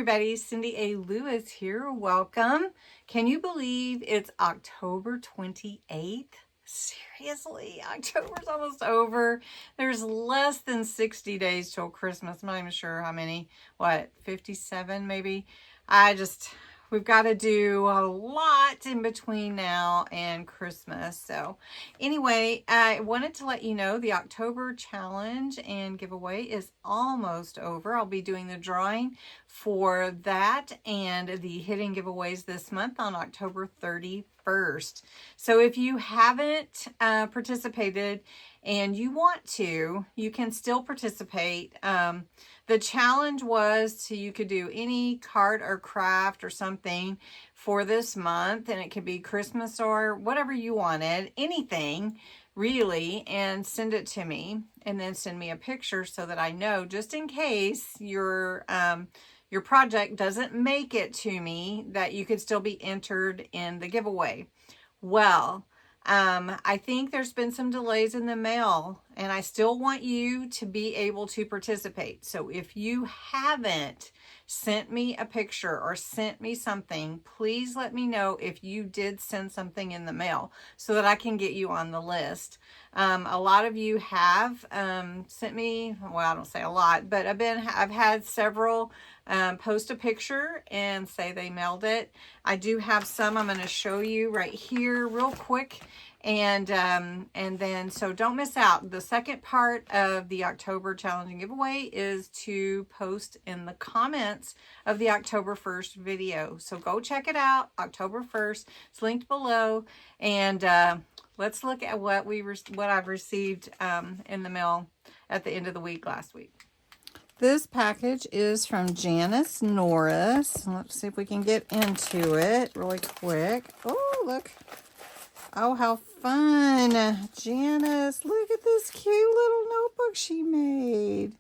everybody, CindyALewis here. Welcome. Can you believe it's October 28th? Seriously, October's almost over. There's less than 60 days till Christmas. I'm not even sure how many. What, 57 maybe? We've got to do a lot in between now and Christmas. So anyway, I wanted to let you know the October challenge and giveaway is almost over. I'll be doing the drawing for that and the hidden giveaways this month on October 31st. So if you haven't participated and you want to, you can still participate. The challenge was you could do any card or craft or something for this month, and it could be Christmas or whatever you wanted, anything really, and send it to me, and then send me a picture so that I know, just in case your project doesn't make it to me, that you could still be entered in the giveaway. Well, I think there's been some delays in the mail, and I still want you to be able to participate. So if you haven't sent me a picture or sent me something, please let me know if you did send something in the mail so that I can get you on the list. A lot of you have sent me, well, I don't say a lot, but I've had several post a picture and say they mailed it. I do have some I'm going to show you right here real quick, and then so don't miss out. The second part of the October challenge and giveaway is to post in the comments of the October 1st video. So go check it out, October 1st. It's linked below, and let's look at what I've received in the mail at the end of the week last week. This package is from Janice Norris. Let's see if we can get into it really quick. Oh, look. Oh, how fun. Janice, look at this cute little notebook she made.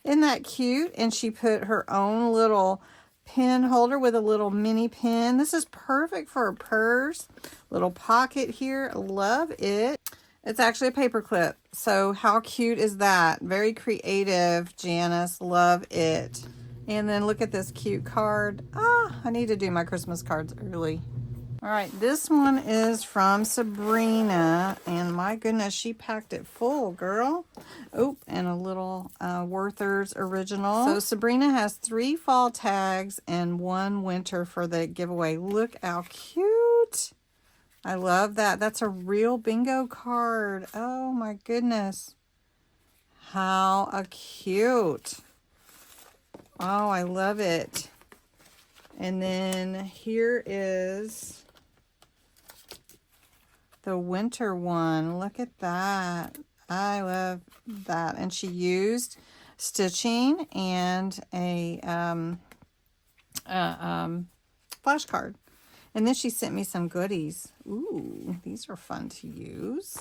Isn't that cute? And she put her own little pen holder with a little mini pen. This is perfect for a purse. Little pocket here. Love it. It's actually a paper clip. So how cute is that? Very creative, Janice. Love it. And then look at this cute card. I need to do my Christmas cards early. All right, this one is from Sabrina. And my goodness, she packed it full, girl. Oh, and a little Werther's original. So Sabrina has 3 fall tags and 1 winter for the giveaway. Look how cute. I love that. That's a real bingo card. Oh my goodness. How cute. Oh, I love it. And then here is the winter one. Look at that. I love that. And she used stitching and a flashcard. And then she sent me some goodies. Ooh, these are fun to use.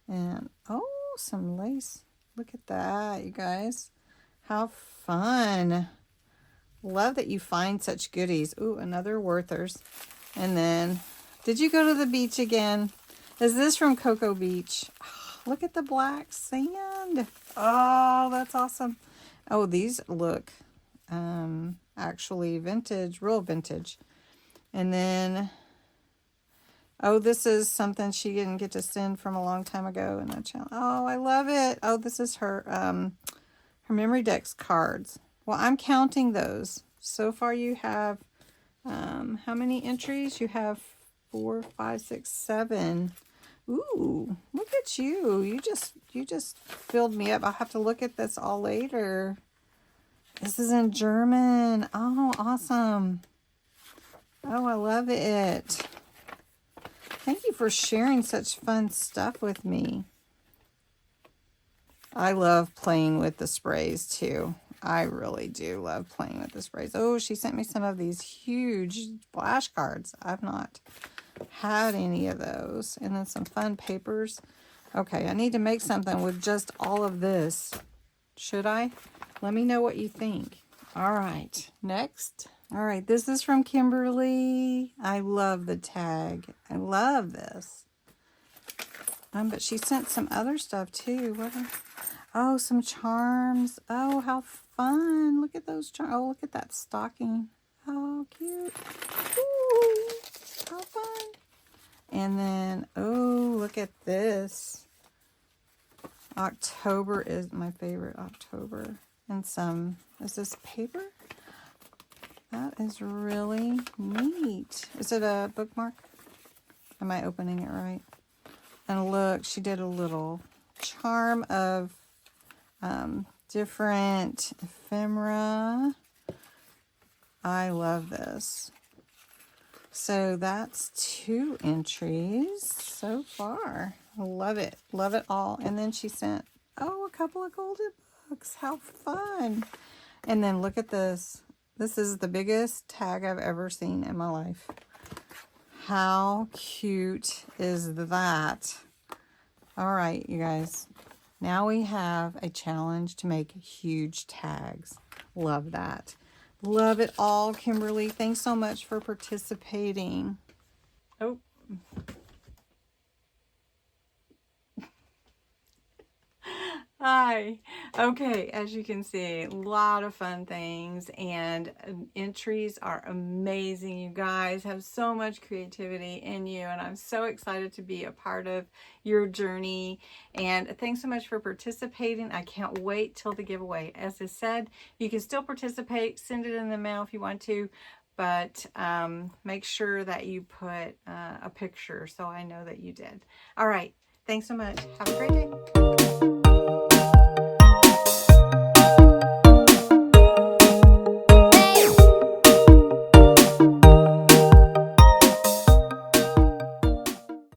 And, oh, some lace. Look at that, you guys. How fun. Love that you find such goodies. Ooh, another Werther's. And then, did you go to the beach again? Is this from Cocoa Beach? Oh, look at the black sand. Oh, that's awesome. Oh, these look actually vintage, real vintage. And then, oh, this is something she didn't get to send from a long time ago in that channel. Oh, I love it. Oh, this is her memory decks cards. Well, I'm counting those. So far you have, how many entries? You have 4, 5, 6, 7. Ooh, look at you. You just filled me up. I'll have to look at this all later. This is in German. Oh, awesome. Oh, I love it. Thank you for sharing such fun stuff with me. I love playing with the sprays too. I really do love playing with the sprays. Oh, she sent me some of these huge flashcards. I've not had any of those. And then some fun papers. Okay, I need to make something with just all of this. Should I? Let me know what you think. All right, next. All right, this is from Kimberly. I love the tag. I love this. But she sent some other stuff too. Oh, some charms. Oh, how fun. Look at those. Oh, look at that stocking. How cute. Ooh, how fun. And then, oh, look at this. October is my favorite. October. And some, is this paper? That is really neat. Is it a bookmark? Am I opening it right? And look, she did a little charm of different ephemera. I love this. So that's 2 entries so far. I love it. Love it all. And then she sent, oh, a couple of golden books. How fun. And then look at this. This is the biggest tag I've ever seen in my life. How cute is that? All right, you guys. Now we have a challenge to make huge tags. Love that. Love it all, Kimberly. Thanks so much for participating. Oh. Hi. Okay, as you can see, a lot of fun things, and entries are amazing. You guys have so much creativity in you, and I'm so excited to be a part of your journey. And thanks so much for participating. I can't wait till the giveaway. As I said, you can still participate. Send it in the mail if you want to, but make sure that you put a picture so I know that you did. All right. Thanks so much. Have a great day.